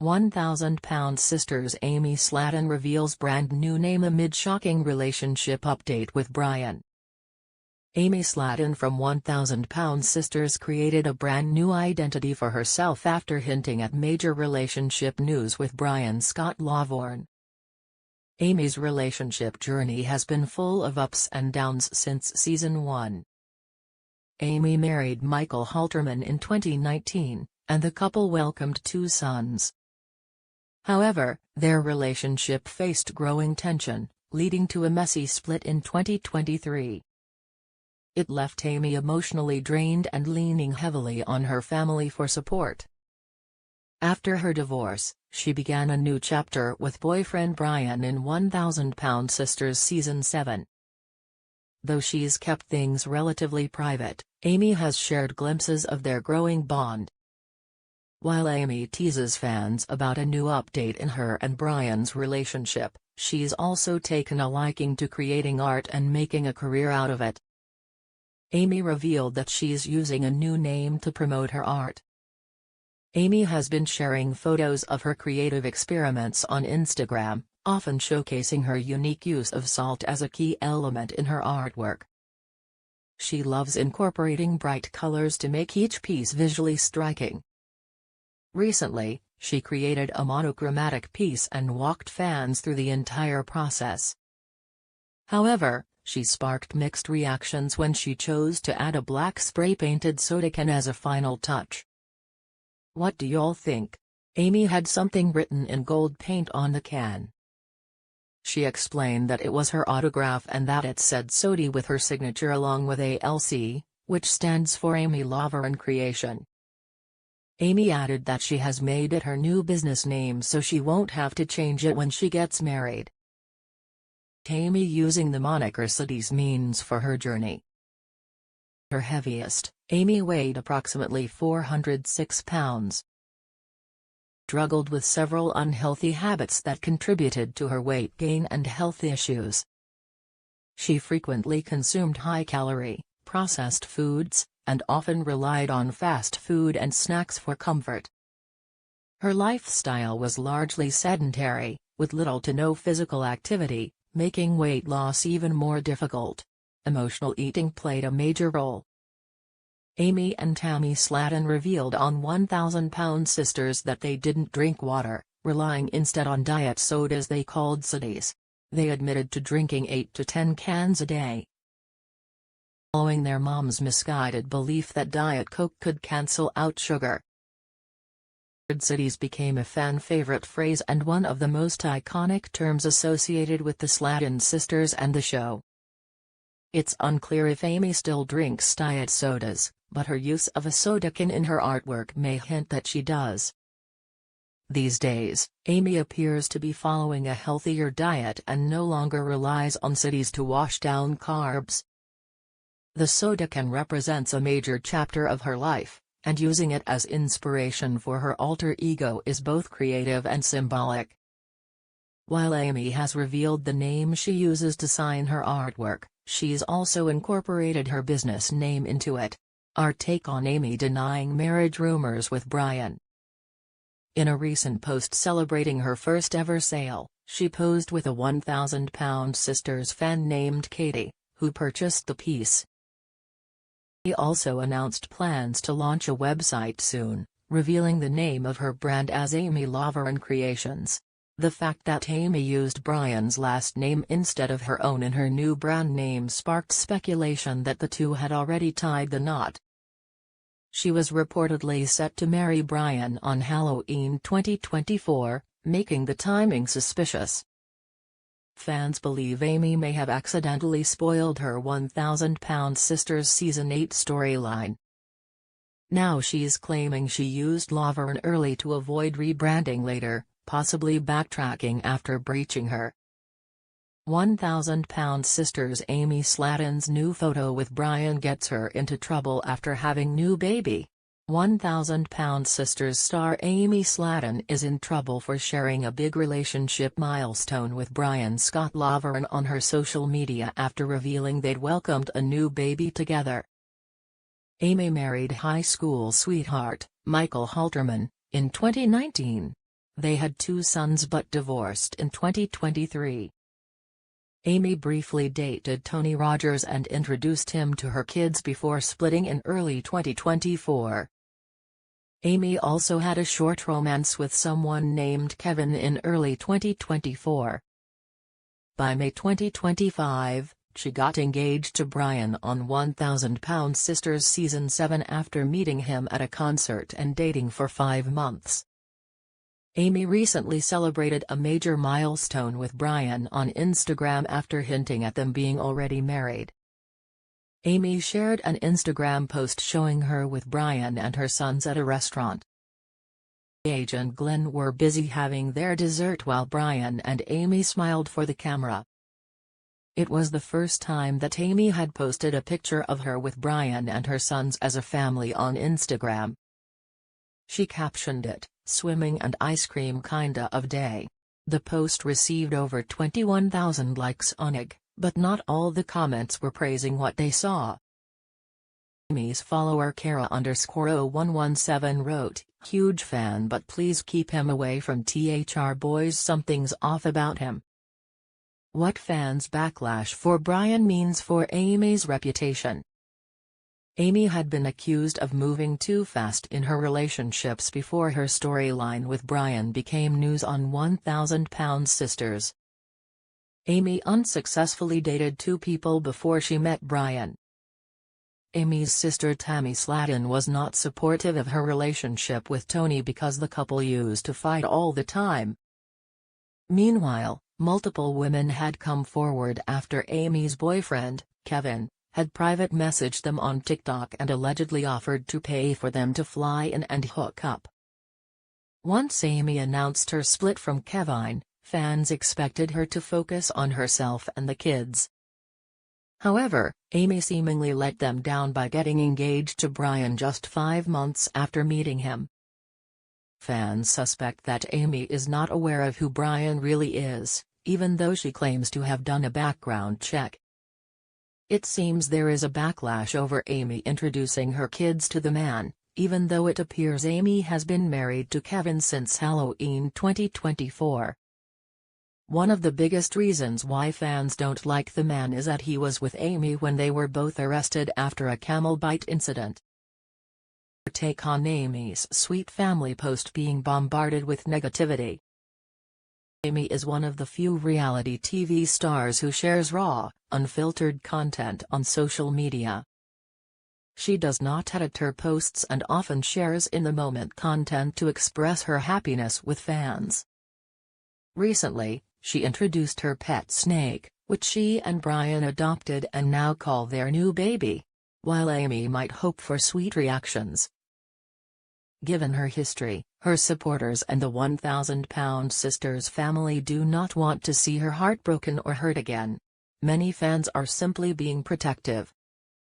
1,000-pound sisters Amy Slatton reveals brand new name amid shocking relationship update with Brian. Amy Slatton from 1,000-pound sisters created a brand new identity for herself after hinting at major relationship news with Brian Scott Lawvorn. Amy's relationship journey has been full of ups and downs since season 1. Amy married Michael Halterman in 2019, and the couple welcomed 2 sons. However, their relationship faced growing tension, leading to a messy split in 2023. It left Amy emotionally drained and leaning heavily on her family for support. After her divorce, she began a new chapter with boyfriend Brian in 1,000-pound sisters season 7. Though she's kept things relatively private, Amy has shared glimpses of their growing bond. While Amy teases fans about a new update in her and Brian's relationship, she's also taken a liking to creating art and making a career out of it. Amy revealed that she's using a new name to promote her art. Amy has been sharing photos of her creative experiments on Instagram, often showcasing her unique use of salt as a key element in her artwork. She loves incorporating bright colors to make each piece visually striking. Recently, she created a monochromatic piece and walked fans through the entire process. However, she sparked mixed reactions when she chose to add a black spray-painted soda can as a final touch. "What do y'all think?" Amy had something written in gold paint on the can. She explained that it was her autograph and that it said Sodi with her signature along with ALC, which stands for Amy Lawvorn Creation. Amy added that she has made it her new business name so she won't have to change it when she gets married. Amy using the moniker Sodi's means for her journey. Her heaviest, Amy weighed approximately 406 pounds. Struggled with several unhealthy habits that contributed to her weight gain and health issues. She frequently consumed high-calorie, processed foods, and often relied on fast food and snacks for comfort. Her lifestyle was largely sedentary, with little to no physical activity, making weight loss even more difficult. Emotional eating played a major role. Amy and Tammy Slatton revealed on 1,000-pound sisters that they didn't drink water, relying instead on diet sodas they called Sodis. They admitted to drinking 8 to 10 cans a day. Following their mom's misguided belief that Diet Coke could cancel out sugar. Sodis became a fan favorite phrase and one of the most iconic terms associated with the Slatton sisters and the show. It's unclear if Amy still drinks diet sodas, but her use of a soda can in her artwork may hint that she does. These days, Amy appears to be following a healthier diet and no longer relies on Sodis to wash down carbs. The soda can represents a major chapter of her life, and using it as inspiration for her alter ego is both creative and symbolic. While Amy has revealed the name she uses to sign her artwork, she's also incorporated her business name into it. Our take on Amy denying marriage rumors with Brian. In a recent post celebrating her first ever sale, she posed with a 1,000-pound sisters fan named Katie, who purchased the piece. She also announced plans to launch a website soon, revealing the name of her brand as Amy Lawvorn Creations. The fact that Amy used Brian's last name instead of her own in her new brand name sparked speculation that the two had already tied the knot. She was reportedly set to marry Brian on Halloween 2024, making the timing suspicious. Fans believe Amy may have accidentally spoiled her 1,000-pound sisters season 8 storyline. Now she's claiming she used Lawvorn early to avoid rebranding later, possibly backtracking after breaching her 1,000-pound sisters. Amy Slatton's new photo with Brian gets her into trouble after having new baby. 1,000-pound sisters star Amy Slatton is in trouble for sharing a big relationship milestone with Brian Scott Lawvorn on her social media after revealing they'd welcomed a new baby together. Amy married high school sweetheart, Michael Halterman, in 2019. They had 2 sons but divorced in 2023. Amy briefly dated Tony Rogers and introduced him to her kids before splitting in early 2024. Amy also had a short romance with someone named Kevin in early 2024. By May 2025, she got engaged to Brian on 1000 Pound Sisters Season 7 after meeting him at a concert and dating for 5 months. Amy recently celebrated a major milestone with Brian on Instagram after hinting at them being already married. Amy shared an Instagram post showing her with Brian and her sons at a restaurant. Paige and Glenn were busy having their dessert while Brian and Amy smiled for the camera. It was the first time that Amy had posted a picture of her with Brian and her sons as a family on Instagram. She captioned it, "Swimming and ice cream kinda of day." The post received over 21,000 likes on IG, but not all the comments were praising what they saw. Amy's follower Kara_0117 wrote, "Huge fan but please keep him away from THR boys, something's off about him." What fans' backlash for Brian means for Amy's reputation. Amy had been accused of moving too fast in her relationships before her storyline with Brian became news on 1000 Pound Sisters. Amy unsuccessfully dated 2 people before she met Brian. Amy's sister Tammy Slatton was not supportive of her relationship with Tony because the couple used to fight all the time. Meanwhile, multiple women had come forward after Amy's boyfriend, Kevin, had private messaged them on TikTok and allegedly offered to pay for them to fly in and hook up. Once Amy announced her split from Kevin, fans expected her to focus on herself and the kids. However, Amy seemingly let them down by getting engaged to Brian just 5 months after meeting him. Fans suspect that Amy is not aware of who Brian really is, even though she claims to have done a background check. It seems there is a backlash over Amy introducing her kids to the man, even though it appears Amy has been married to Kevin since Halloween 2024. One of the biggest reasons why fans don't like the man is that he was with Amy when they were both arrested after a camel bite incident. Her take on Amy's sweet family post being bombarded with negativity. Amy is one of the few reality TV stars who shares raw, unfiltered content on social media. She does not edit her posts and often shares in-the-moment content to express her happiness with fans. Recently, she introduced her pet snake, which she and Brian adopted and now call their new baby. While Amy might hope for sweet reactions. Given her history, her supporters and the 1000 Pound Sisters family do not want to see her heartbroken or hurt again. Many fans are simply being protective.